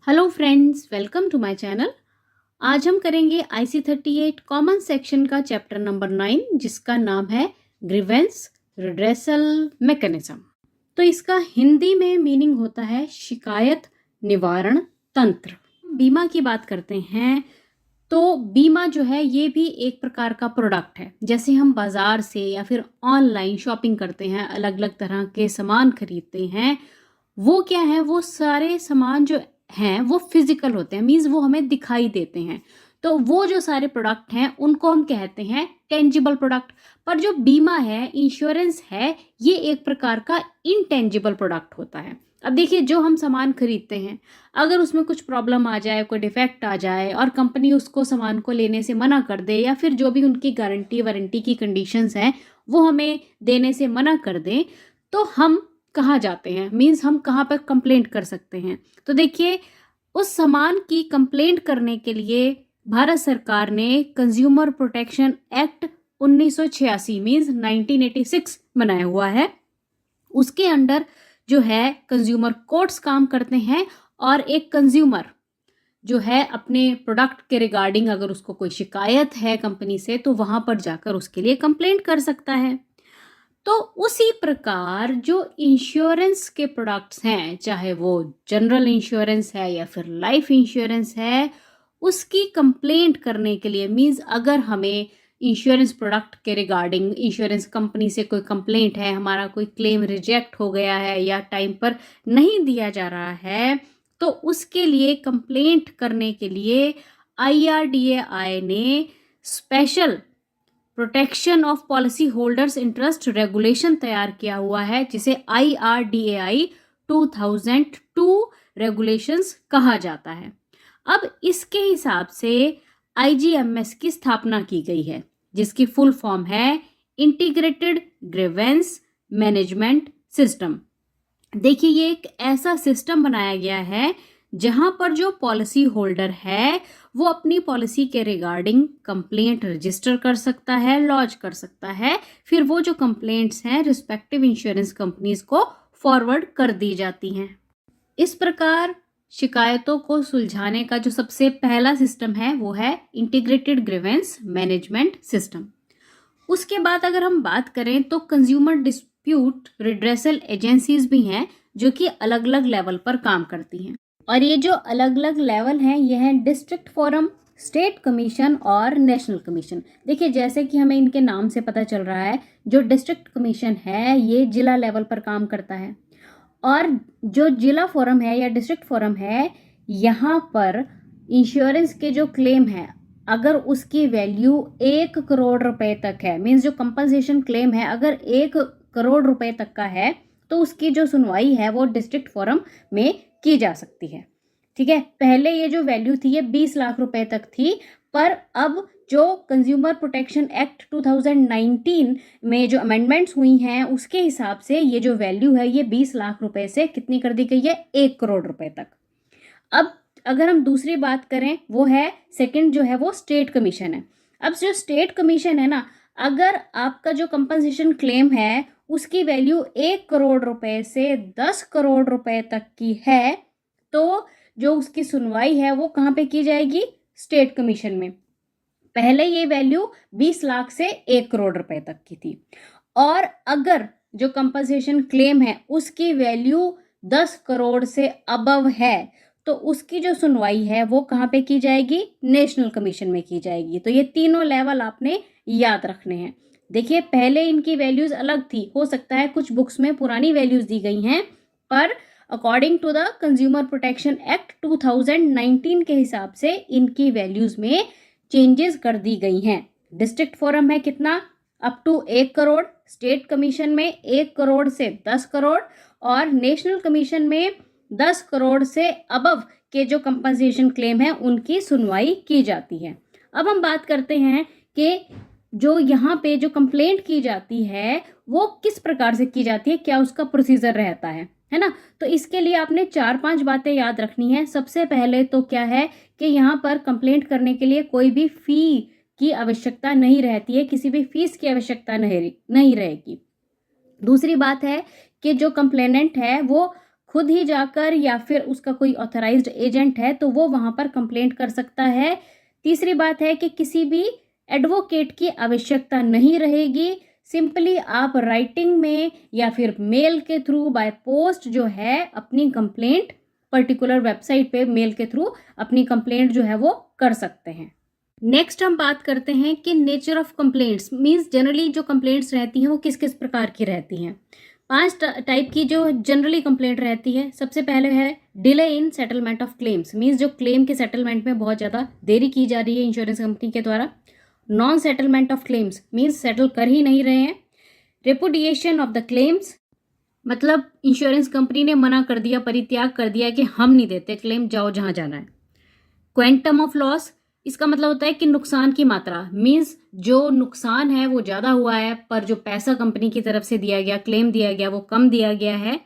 Hello friends, welcome to my channel. आज हम करेंगे IC38 कॉमन सेक्शन का चैप्टर नंबर 9 जिसका नाम है ग्रीवेंस रिड्रेसल मैकेनिज्म। तो इसका हिंदी में मीनिंग होता है शिकायत निवारण तंत्र। बीमा की बात करते हैं तो बीमा जो है ये भी एक प्रकार का प्रोडक्ट है। जैसे हम बाजार से या फिर ऑनलाइन शॉपिंग करते हैं, अलग अलग तरह के सामान खरीदते हैं, वो क्या है, वो सारे सामान जो हैं वो फिजिकल होते हैं, मीन्स वो हमें दिखाई देते हैं। तो वो जो सारे प्रोडक्ट हैं उनको हम कहते हैं टेंजिबल प्रोडक्ट। पर जो बीमा है, इंश्योरेंस है, ये एक प्रकार का इनटेंजिबल प्रोडक्ट होता है। अब देखिए, जो हम सामान खरीदते हैं, अगर उसमें कुछ प्रॉब्लम आ जाए, कोई डिफेक्ट आ जाए और कंपनी उसको सामान को लेने से मना कर दे, या फिर जो भी उनकी गारंटी वारंटी की कंडीशंस हैं वो हमें देने से मना कर दें, तो हम कहाँ जाते हैं, मीन्स हम कहाँ पर कंप्लेंट कर सकते हैं। तो देखिए, उस सामान की कंप्लेंट करने के लिए भारत सरकार ने कंज्यूमर प्रोटेक्शन एक्ट 1986 मीन्स 1986 बनाया हुआ है। उसके अंडर जो है कंज्यूमर कोर्ट्स काम करते हैं, और एक कंज्यूमर जो है अपने प्रोडक्ट के रिगार्डिंग अगर उसको कोई शिकायत है कंपनी से, तो वहां पर जाकर उसके लिए कंप्लेंट कर सकता है। तो उसी प्रकार जो इंश्योरेंस के प्रोडक्ट्स हैं, चाहे वो जनरल इंश्योरेंस है या फिर लाइफ इंश्योरेंस है, उसकी कंप्लेंट करने के लिए, मीन्स अगर हमें इंश्योरेंस प्रोडक्ट के रिगार्डिंग इंश्योरेंस कंपनी से कोई कंप्लेंट है, हमारा कोई क्लेम रिजेक्ट हो गया है या टाइम पर नहीं दिया जा रहा है, तो उसके लिए कंप्लेंट करने के लिए IRDAI ने special protection of policy holders interest regulation तैयार किया हुआ है, जिसे IRDAI 2002 रेगुलेशंस कहा जाता है। अब इसके हिसाब से IGMS की स्थापना की गई है, जिसकी फुल फॉर्म है इंटीग्रेटेड ग्रीवेंस मैनेजमेंट सिस्टम। देखिए, ये एक ऐसा सिस्टम बनाया गया है जहां पर जो पॉलिसी होल्डर है वो अपनी पॉलिसी के रिगार्डिंग कंप्लेंट रजिस्टर कर सकता है, लॉन्च कर सकता है। फिर वो जो कंप्लेंट्स हैं रिस्पेक्टिव इंश्योरेंस कंपनीज को फॉरवर्ड कर दी जाती हैं। इस प्रकार शिकायतों को सुलझाने का जो सबसे पहला सिस्टम है वो है इंटीग्रेटेड ग्रीवेंस मैनेजमेंट सिस्टम। उसके बाद अगर हम बात करें तो कंज्यूमर डिस्प्यूट रिड्रेसल एजेंसीज भी हैं, जो कि अलग अलग लेवल पर काम करती हैं। और ये जो अलग अलग लेवल हैं, ये हैं डिस्ट्रिक्ट फोरम, स्टेट कमीशन और नेशनल कमीशन। देखिए, जैसे कि हमें इनके नाम से पता चल रहा है, जो डिस्ट्रिक्ट कमीशन है ये जिला लेवल पर काम करता है, और जो जिला फोरम है या डिस्ट्रिक्ट फोरम है, यहाँ पर इंश्योरेंस के जो क्लेम है, अगर उसकी वैल्यू 1 करोड़ रुपए तक है, मीन्स जो कंपनसेशन क्लेम है अगर 1 करोड़ रुपए तक का है, तो उसकी जो सुनवाई है वो डिस्ट्रिक्ट फोरम में की जा सकती है। ठीक है, पहले ये जो वैल्यू थी ये 20 लाख रुपए तक थी, पर अब जो कंज्यूमर प्रोटेक्शन एक्ट 2019 में जो अमेंडमेंट्स हुई हैं उसके हिसाब से ये जो वैल्यू है ये 20 लाख रुपए से कितनी कर दी गई है, 1 करोड़ रुपए तक। अब अगर हम दूसरी बात करें, वो है सेकंड जो है वो स्टेट कमीशन है। अब जो स्टेट कमीशन है ना, अगर आपका जो कंपनसेशन क्लेम है उसकी वैल्यू 1 करोड़ रुपए से 10 करोड़ रुपए तक की है, तो जो उसकी सुनवाई है वो कहाँ पे की जाएगी, स्टेट कमीशन में। पहले ये वैल्यू 20 लाख से 1 करोड़ रुपए तक की थी, और अगर जो कंपनसेशन क्लेम है उसकी वैल्यू 10 करोड़ से अबव है, तो उसकी जो सुनवाई है वो कहाँ पे की जाएगी, नेशनल कमीशन में की जाएगी। तो ये तीनों लेवल आपने याद रखने हैं। देखिए, पहले इनकी वैल्यूज अलग थी, हो सकता है कुछ बुक्स में पुरानी वैल्यूज दी गई हैं, पर according to the consumer protection act 2019 के हिसाब से इनकी वैल्यूज में चेंजेस कर दी गई हैं। डिस्ट्रिक्ट फोरम में कितना, up to 1 crore, state commission में 1 करोड़ से 10 करोड़, और नेशनल कमीशन में 10 करोड़ से अबव के जो कंपनसेशन क्लेम है उनकी सुनवाई की जाती है। अब हम बात करते हैं कि जो यहाँ पे जो कंप्लेंट की जाती है वो किस प्रकार से की जाती है, क्या उसका प्रोसीजर रहता है ना। तो इसके लिए आपने 4-5 बातें याद रखनी है। सबसे पहले तो क्या है कि यहाँ पर कंप्लेंट करने के लिए कोई भी फी की आवश्यकता नहीं रहती है, किसी भी फीस की आवश्यकता नहीं रहेगी। दूसरी बात है कि जो कंप्लेनेंट है वो खुद ही जाकर या फिर उसका कोई ऑथराइज्ड एजेंट है तो वो वहाँ पर कंप्लेंट कर सकता है। तीसरी बात है कि किसी भी एडवोकेट की आवश्यकता नहीं रहेगी, सिंपली आप राइटिंग में या फिर मेल के थ्रू बाय पोस्ट जो है अपनी कंप्लेंट पर्टिकुलर वेबसाइट पे मेल के थ्रू अपनी कंप्लेंट जो है वो कर सकते हैं। नेक्स्ट हम बात करते हैं कि nature of complaints means generally जो कंप्लेंट्स रहती हैं वो किस किस प्रकार की रहती हैं। 5 टाइप की जो जनरली कंप्लेंट रहती है। सबसे पहले है delay in settlement of claims, means जो क्लेम के सेटलमेंट में बहुत ज़्यादा देरी की जा रही है इंश्योरेंस कंपनी के द्वारा। Non settlement of claims means settle कर ही नहीं रहे हैं। रेपुडिएशन ऑफ द क्लेम्स, मतलब इंश्योरेंस कंपनी ने मना कर दिया, परित्याग कर दिया कि हम नहीं देते क्लेम, जाओ जहाँ जाना है। क्वेंटम ऑफ लॉस, इसका मतलब होता है कि नुकसान की मात्रा, मींस जो नुकसान है वो ज़्यादा हुआ है पर जो पैसा कंपनी की तरफ से दिया गया, क्लेम दिया गया, वो कम दिया गया है।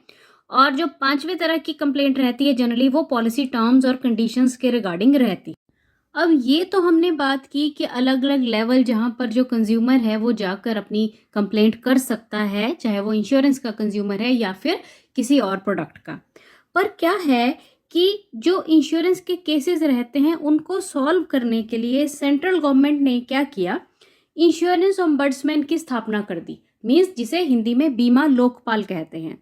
और जो 5वें तरह की कंप्लेंट रहती है जनरली वो पॉलिसी टर्म्स और कंडीशंस के रिगार्डिंग रहती। अब ये तो हमने बात की कि अलग अलग लेवल जहाँ पर जो कंज्यूमर है वो जाकर अपनी कंप्लेंट कर सकता है, चाहे वो इंश्योरेंस का कंज्यूमर है या फिर किसी और प्रोडक्ट का। पर क्या है कि जो इंश्योरेंस के केसेस रहते हैं उनको सॉल्व करने के लिए सेंट्रल गवर्नमेंट ने क्या किया, इंश्योरेंस ओम्बड्समैन की स्थापना कर दी, मीन्स जिसे हिंदी में बीमा लोकपाल कहते हैं।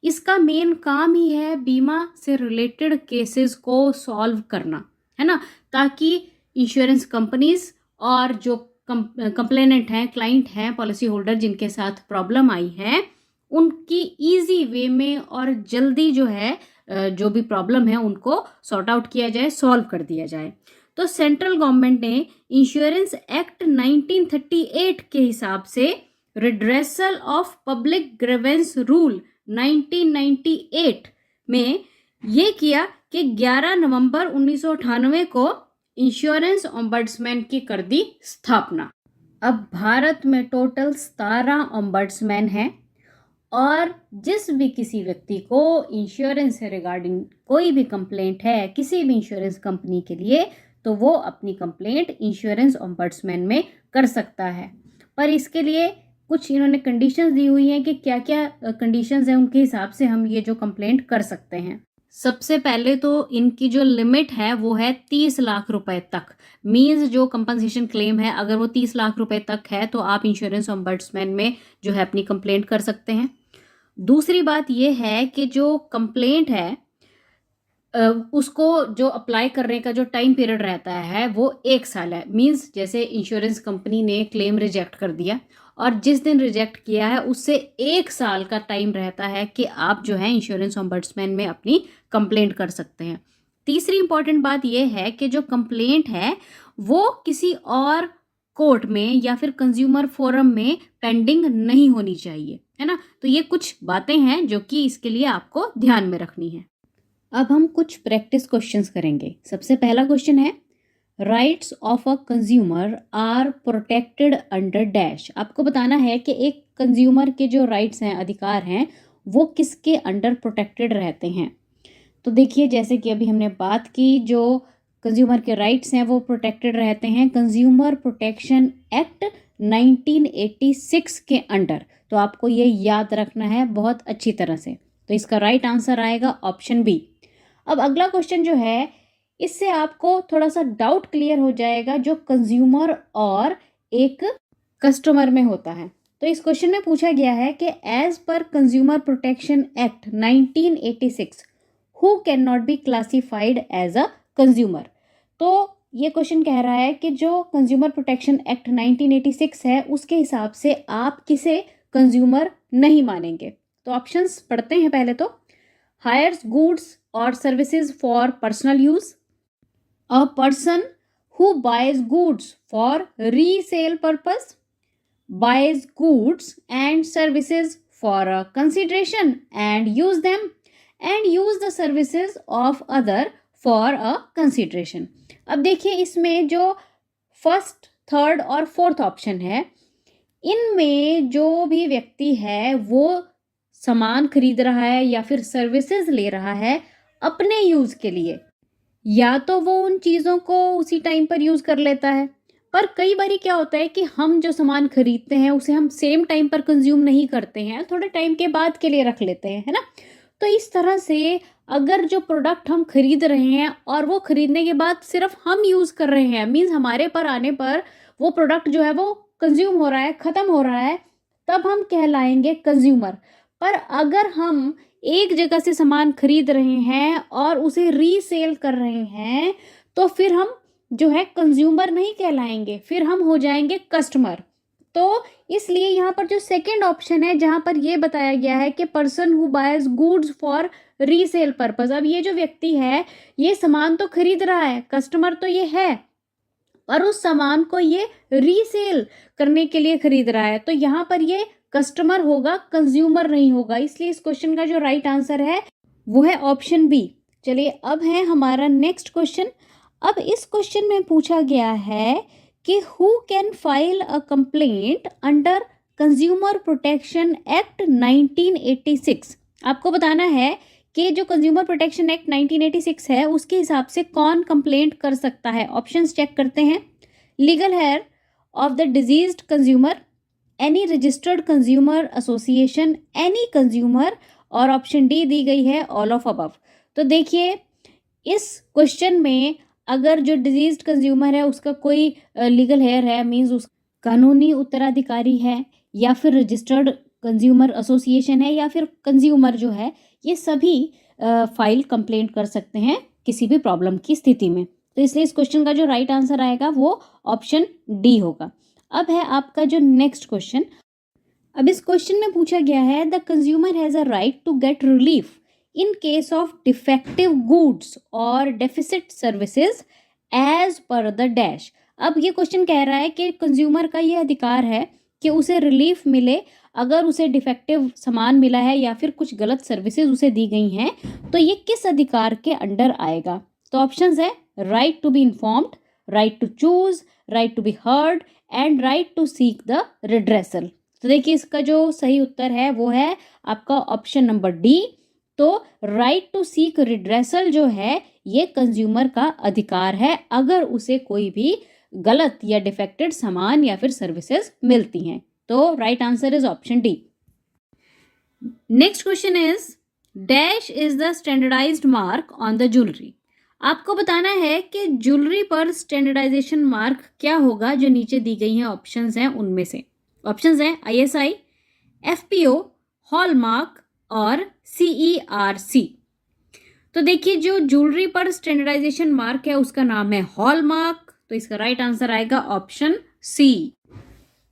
इसका मेन काम ही है बीमा से रिलेटेड केसेस को सॉल्व करना, है ना, ताकि इंश्योरेंस कंपनीज और जो कंप्लेनेंट हैं, क्लाइंट हैं, पॉलिसी होल्डर जिनके साथ प्रॉब्लम आई है, उनकी इजी वे में और जल्दी जो है जो भी प्रॉब्लम है उनको सॉर्ट आउट किया जाए, सॉल्व कर दिया जाए। तो सेंट्रल गवर्नमेंट ने इंश्योरेंस एक्ट 1938 के हिसाब से redressal of public grievance rule 1998 में ये किया कि 11 नवंबर 1998 को इंश्योरेंस ओम्बड्समैन की कर दी स्थापना। अब भारत में टोटल 17 ओम्बड्समैन हैं और जिस भी किसी व्यक्ति को इंश्योरेंस से रिगार्डिंग कोई भी कंप्लेंट है किसी भी इंश्योरेंस कंपनी के लिए तो वो अपनी कंप्लेंट इंश्योरेंस ओम्बड्समैन में कर सकता है। पर इसके लिए कुछ इन्होंने कंडीशंस दी हुई हैं कि क्या क्या कंडीशंस हैं, उनके हिसाब से हम ये जो कंप्लेंट कर सकते हैं। सबसे पहले तो इनकी जो लिमिट है वो है 30 लाख रुपए तक, मींस जो कंपनसेशन क्लेम है अगर वो 30 लाख रुपए तक है तो आप इंश्योरेंस ओम्बड्समैन में जो है अपनी कंप्लेंट कर सकते हैं। दूसरी बात ये है कि जो कंप्लेंट है उसको जो अप्लाई करने का जो टाइम पीरियड रहता है वो 1 साल है, मींस जैसे इंश्योरेंस कंपनी ने क्लेम रिजेक्ट कर दिया और जिस दिन रिजेक्ट किया है उससे 1 साल का टाइम रहता है कि आप जो है इंश्योरेंस ओम्बड्समैन में अपनी कंप्लेंट कर सकते हैं। तीसरी इंपॉर्टेंट बात यह है कि जो कंप्लेंट है वो किसी और कोर्ट में या फिर कंज्यूमर फोरम में पेंडिंग नहीं होनी चाहिए, है ना। तो ये कुछ बातें हैं जो कि इसके लिए आपको ध्यान में रखनी है। अब हम कुछ प्रैक्टिस क्वेश्चंस करेंगे। सबसे पहला क्वेश्चन है rights of a consumer are protected under dash. आपको बताना है कि एक कंज्यूमर के जो राइट्स हैं, अधिकार हैं, वो किसके अंडर प्रोटेक्टेड रहते हैं। तो देखिए जैसे कि अभी हमने बात की, जो कंज्यूमर के राइट्स हैं वो प्रोटेक्टेड रहते हैं कंज्यूमर प्रोटेक्शन एक्ट 1986 के अंडर। तो आपको ये याद रखना है बहुत अच्छी तरह से। तो इसका राइट आंसर आएगा ऑप्शन बी। अब अगला क्वेश्चन जो है इससे आपको थोड़ा सा डाउट क्लियर हो जाएगा जो कंज्यूमर और एक कस्टमर में होता है। तो इस क्वेश्चन में पूछा गया है कि as per consumer protection act 1986 who can not be classified as a consumer. तो ये क्वेश्चन कह रहा है कि जो कंज्यूमर प्रोटेक्शन एक्ट 1986 है उसके हिसाब से आप किसे कंज्यूमर नहीं मानेंगे। तो ऑप्शंस पढ़ते हैं पहले तो। हायर्स गुड्स और services for personal use, a person who buys goods for resale purpose, buys goods and services for a consideration and use them and use the services of other for a consideration। अब देखिए इसमें जो first, third और fourth option है, इनमें जो भी व्यक्ति है वो सामान खरीद रहा है या फिर सर्विसेज ले रहा है अपने यूज़ के लिए, या तो वो उन चीज़ों को उसी टाइम पर यूज़ कर लेता है, पर कई बारी क्या होता है कि हम जो सामान खरीदते हैं उसे हम सेम टाइम पर कंज्यूम नहीं करते हैं, थोड़े टाइम के बाद के लिए रख लेते हैं, है ना। तो इस तरह से अगर जो प्रोडक्ट हम खरीद रहे हैं और वो खरीदने के बाद सिर्फ हम यूज़ कर रहे हैं, मीन्स हमारे पर आने पर वो प्रोडक्ट जो है वो कंज्यूम हो रहा है, ख़त्म हो रहा है, तब हम कहलाएंगे कंज्यूमर। पर अगर हम एक जगह से सामान खरीद रहे हैं और उसे रीसेल कर रहे हैं, तो फिर हम जो है कंज्यूमर नहीं कहलाएंगे, फिर हम हो जाएंगे कस्टमर। तो इसलिए यहाँ पर जो सेकंड ऑप्शन है, जहाँ पर ये बताया गया है कि person who boys goods for resale purpose, अब ये जो व्यक्ति है ये सामान तो खरीद रहा है, कस्टमर तो ये है, और उस सामान को ये रीसेल करने के लिए खरीद रहा है, तो यहाँ पर ये कस्टमर होगा, कंज्यूमर नहीं होगा। इसलिए इस क्वेश्चन का जो राइट आंसर है वो है ऑप्शन बी। चलिए अब है हमारा नेक्स्ट क्वेश्चन। अब इस क्वेश्चन में पूछा गया है कि who can file a complaint under consumer protection act 1986। आपको बताना है कि जो कंज्यूमर प्रोटेक्शन एक्ट 1986 है उसके हिसाब से कौन कंप्लेंट कर सकता है। ऑप्शंस चेक करते हैं। Legal heir of the deceased consumer, any registered consumer association, any consumer, और ऑप्शन डी दी गई है ऑल ऑफ अबव। तो देखिए इस क्वेश्चन में अगर जो डिजीज्ड कंज्यूमर है उसका कोई लीगल हेयर है, मीन्स उस कानूनी उत्तराधिकारी है, या फिर रजिस्टर्ड कंज्यूमर एसोसिएशन है, या फिर कंज्यूमर जो है, ये सभी फाइल कंप्लेंट कर सकते हैं किसी भी प्रॉब्लम की स्थिति में। तो इसलिए इस क्वेश्चन का जो राइट आंसर आएगा वो ऑप्शन डी होगा। अब है आपका जो नेक्स्ट क्वेश्चन। अब इस क्वेश्चन में पूछा गया है the consumer has a right to get relief in case of defective goods or deficit services as per the dash। अब ये क्वेश्चन कह रहा है कि कंज्यूमर का ये अधिकार है कि उसे रिलीफ मिले अगर उसे डिफेक्टिव सामान मिला है या फिर कुछ गलत सर्विसेज उसे दी गई हैं, तो ये किस अधिकार के अंडर आएगा। तो ऑप्शंस है right to be informed, right to choose, right to be heard and right to seek the redressal. तो देखिए इसका जो सही उत्तर है वो है आपका ऑप्शन नंबर डी। तो राइट टू सीक रिड्रेसल जो है ये कंज्यूमर का अधिकार है अगर उसे कोई भी गलत या डिफेक्टेड सामान या फिर सर्विसेज मिलती हैं। तो right answer is option D. Next question is dash is the standardised mark on the jewellery. आपको बताना है कि ज्वेलरी पर स्टैंडर्डाइजेशन मार्क क्या होगा। जो नीचे दी गई हैं ऑप्शंस हैं उनमें से ऑप्शंस हैं ISI, FPO, हॉलमार्क और CERC। तो देखिए जो ज्वेलरी पर स्टैंडर्डाइजेशन मार्क है उसका नाम है हॉलमार्क। तो इसका राइट आंसर आएगा option C.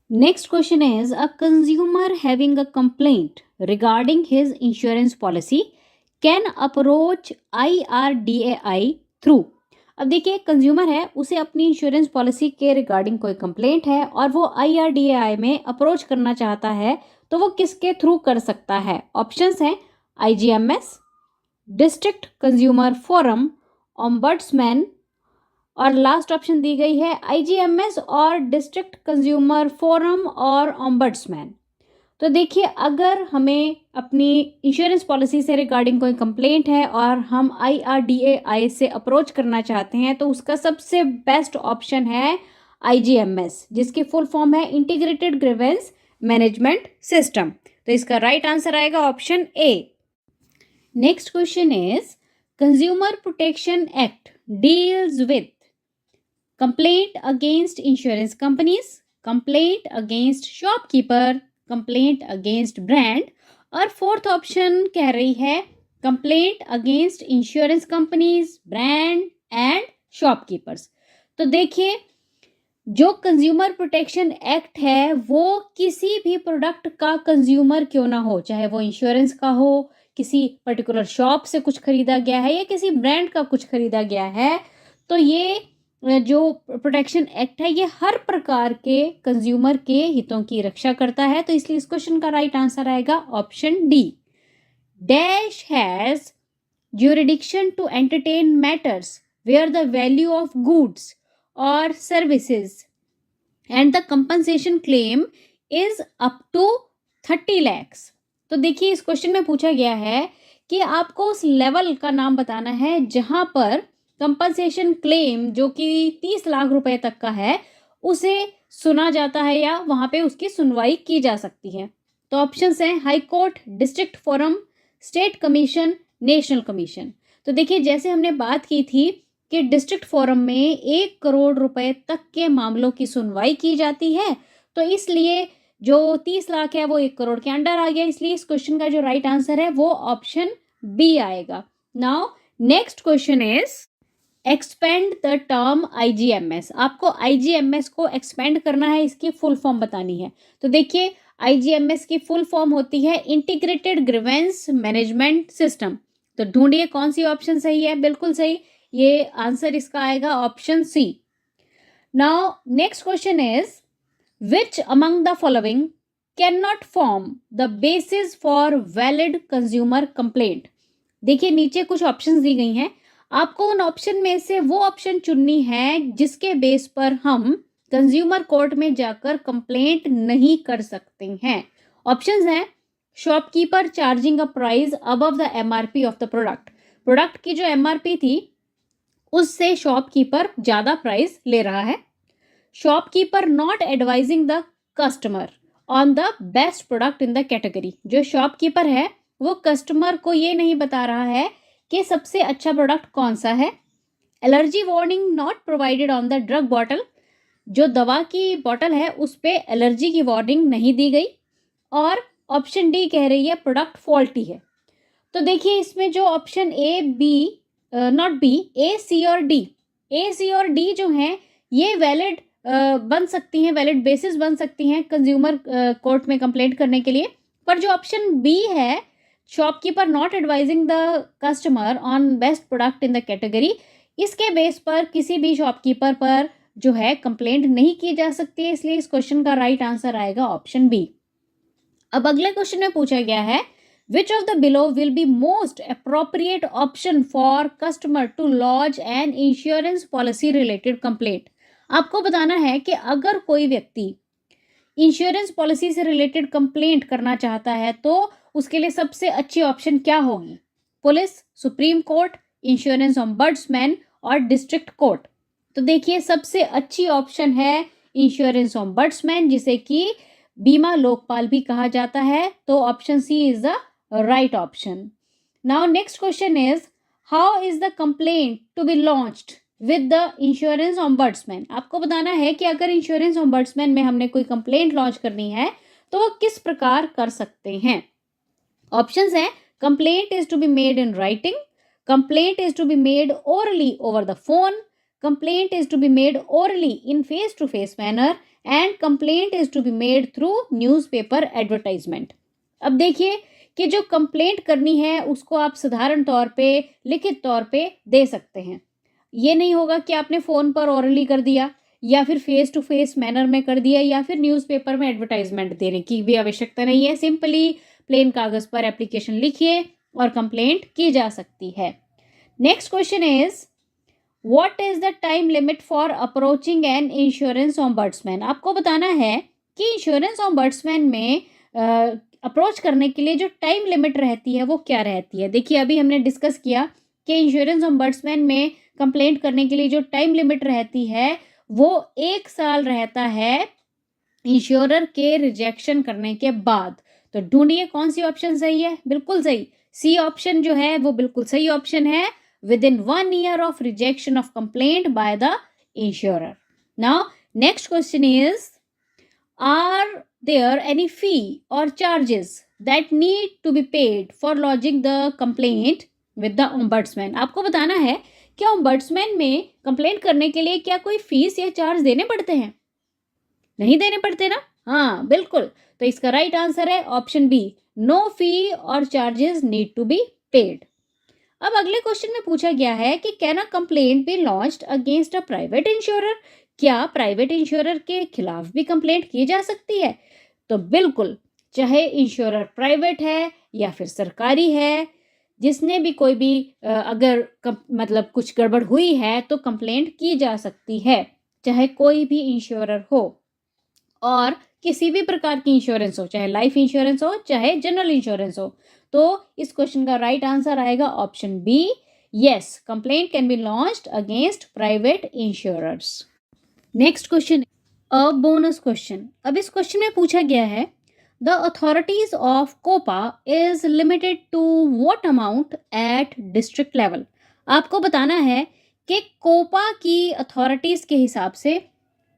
Next question is a consumer having a complaint regarding his insurance policy can approach IRDAI through. अब देखिए कंज्यूमर है, उसे अपनी इंश्योरेंस पॉलिसी के रिगार्डिंग कोई कंप्लेंट है और वो IRDAI में अप्रोच करना चाहता है, तो वो किसके थ्रू कर सकता है। ऑप्शंस हैं IGMS, district consumer forum, ombudsman, और लास्ट ऑप्शन दी गई है IGMS और डिस्ट्रिक्ट कंज्यूमर फोरम और ओम्बड्समैन। तो देखिए अगर हमें अपनी इंश्योरेंस पॉलिसी से रिगार्डिंग कोई कंप्लेंट है और हम IRDAI से अप्रोच करना चाहते हैं, तो उसका सबसे बेस्ट ऑप्शन है IGMS, जिसकी फुल फॉर्म है इंटीग्रेटेड ग्रीवेंस मैनेजमेंट सिस्टम। तो इसका राइट आंसर आएगा option A. Next question is consumer protection act deals with complaint against insurance companies, complaint against shopkeeper, complaint against brand, और fourth option कह रही है complaint against insurance companies, brand and shopkeepers. तो देखिए जो consumer protection act है वो किसी भी प्रोडक्ट का कंज्यूमर क्यों ना हो, चाहे वो इंश्योरेंस का हो, किसी पर्टिकुलर शॉप से कुछ खरीदा गया है या किसी ब्रांड का कुछ खरीदा गया है, तो ये जो प्रोटेक्शन एक्ट है ये हर प्रकार के कंज्यूमर के हितों की रक्षा करता है। तो इसलिए इस क्वेश्चन का राइट आंसर आएगा option D. Dash has jurisdiction to entertain matters where the value of goods और services and the compensation claim is up to 30 lakhs। तो देखिए इस क्वेश्चन में पूछा गया है कि आपको उस लेवल का नाम बताना है जहां पर कंपनसेशन क्लेम जो कि 30 लाख रुपए तक का है उसे सुना जाता है या वहां पे उसकी सुनवाई की जा सकती है। तो ऑप्शंस हैं high court, district forum, state commission, national commission. तो देखिए जैसे हमने बात की थी कि डिस्ट्रिक्ट फोरम में 1 करोड़ रुपए तक के मामलों की सुनवाई की जाती है, तो इसलिए जो 30 लाख है वो 1 करोड़ के अंडर आ गया, इसलिए इस क्वेश्चन का जो राइट आंसर है वो ऑप्शन बी आएगा। Now next question is expand the term IGMS. आपको आईजीएमएस को एक्सपेंड करना है, इसकी फुल फॉर्म बतानी है। तो देखिए आईजीएमएस की फुल फॉर्म होती है इंटीग्रेटेड ग्रीवेंस मैनेजमेंट सिस्टम। तो ढूंढिए कौन सी ऑप्शन सही है। बिल्कुल सही, ये आंसर इसका आएगा option C. Now next question is which among the following can not form the basis for valid consumer complaint. देखिए नीचे कुछ ऑप्शंस दी गई हैं, आपको उन ऑप्शन में से वो ऑप्शन चुननी है जिसके बेस पर हम कंज्यूमर कोर्ट में जाकर कंप्लेंट नहीं कर सकते हैं। ऑप्शंस हैं shopkeeper charging a price above the MRP of the product. Product की जो एमआरपी थी उससे शॉपकीपर ज्यादा प्राइस ले रहा है। Shopkeeper not advising the customer on the best product in the category. जो शॉपकीपर है वो कस्टमर को ये नहीं बता रहा है कि सबसे अच्छा प्रोडक्ट कौन सा है। Allergy warning not provided on the drug bottle. जो दवा की बॉटल है उस पे एलर्जी की वार्निंग नहीं दी गई। और ऑप्शन डी कह रही है प्रोडक्ट फॉल्टी है। तो देखिए इसमें जो option A B not B, A C और डी जो हैं ये वैलिड बन सकती हैं, वैलिड बेसिस बन सकती हैं कंज्यूमर कोर्ट में कंप्लेंट करने के लिए। पर जो ऑप्शन बी है shopkeeper not advising the customer on best product in the category, इसके बेस पर किसी भी शॉपकीपर पर जो है कंप्लेंट नहीं की जा सकती है, इसलिए इस क्वेश्चन का राइट आंसर आएगा ऑप्शन बी। अब अगले क्वेश्चन में पूछा गया है which of the below will be most appropriate option for customer to launch an insurance policy related complaint. आपको बताना है कि अगर कोई व्यक्ति इंश्योरेंस पॉलिसी से रिलेटेड कंप्लेंट करना चाहता है तो उसके लिए सबसे अच्छी ऑप्शन क्या होगी। Police, supreme court, insurance ombudsman और डिस्ट्रिक्ट कोर्ट। तो देखिए सबसे अच्छी ऑप्शन है इंश्योरेंस ऑम्बड्समैन, जिसे कि बीमा लोकपाल भी कहा जाता है। तो option C is the right option. Now next question is how is the complaint to be launched with the insurance ombudsman. आपको बताना है कि अगर इंश्योरेंस ऑम्बड्समैन में हमने कोई कंप्लेंट लॉन्च करनी है तो वो किस प्रकार कर सकते हैं। ऑप्शंस हैं complaint is to be made in writing, complaint is to be made orally over the phone, complaint is to be made orally in face to face manner and complaint is to be made through newspaper advertisement. अब देखिए कि जो complaint करनी है उसको आप साधारण तौर पे लिखित तौर पे दे सकते हैं। ये नहीं होगा कि आपने फ़ोन पर ओरली कर दिया या फिर फेस टू फेस मैनर में कर दिया या फिर न्यूज़पेपर में एडवर्टाइजमेंट देने की भी आवश्यकता नहीं है। सिंपली प्लेन कागज़ पर एप्लीकेशन लिखिए और कंप्लेंट की जा सकती है। Next question is what is the time limit for approaching an insurance ombudsman. आपको बताना है कि इंश्योरेंस ऑम्बड्समैन में अप्रोच करने के लिए जो टाइम लिमिट रहती है वो क्या रहती है। देखिए अभी हमने डिस्कस किया कि इंश्योरेंस ऑम्बड्समैन में कंप्लेंट करने के लिए जो टाइम लिमिट रहती है वो 1 साल रहता है इंश्योरर के रिजेक्शन करने के बाद। तो ढूंढिए कौन सी ऑप्शन सही है। बिल्कुल सही, सी ऑप्शन जो है वो बिल्कुल सही ऑप्शन है, within 1 year of rejection of complaint by the insurer. Now, next question is, are there any fee or charges that need to be paid for lodging the complaint with the ombudsman? आपको बताना है कि ombudsman में complaint करने के लिए क्या कोई फीस या चार्ज देने पड़ते हैं। नहीं देने पड़ते ना। हाँ बिल्कुल, तो इसका राइट आंसर है option B, no fee or charges need to be paid. अब अगले क्वेश्चन में पूछा गया है कि can a complaint be launched against a private insurer. क्या प्राइवेट इंश्योरर के खिलाफ भी कंप्लेंट की जा सकती है। तो बिल्कुल, चाहे इंश्योरर प्राइवेट है या फिर सरकारी है, जिसने भी कोई भी अगर मतलब कुछ गड़बड़ हुई है तो कंप्लेंट की जा सकती है, चाहे कोई भी इंश्योरर हो और किसी भी प्रकार की इंश्योरेंस हो, चाहे लाइफ इंश्योरेंस हो चाहे जनरल इंश्योरेंस हो। तो इस क्वेश्चन का राइट आंसर आएगा option B, yes complaint can be launched against private insurers. Next question, a bonus question. अब इस क्वेश्चन में पूछा गया है the authorities of COPA is limited to what amount at district level. आपको बताना है कि कोपा की अथॉरिटीज के हिसाब से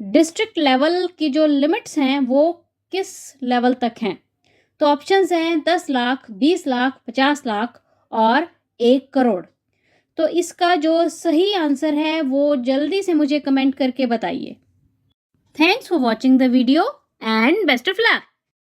डिस्ट्रिक्ट लेवल की जो लिमिट्स हैं वो किस लेवल तक हैं। तो ऑप्शंस हैं 10 लाख, 20 लाख, 50 लाख और 1 करोड़। तो इसका जो सही आंसर है वो जल्दी से मुझे कमेंट करके बताइए। Thanks for watching the video and best of luck.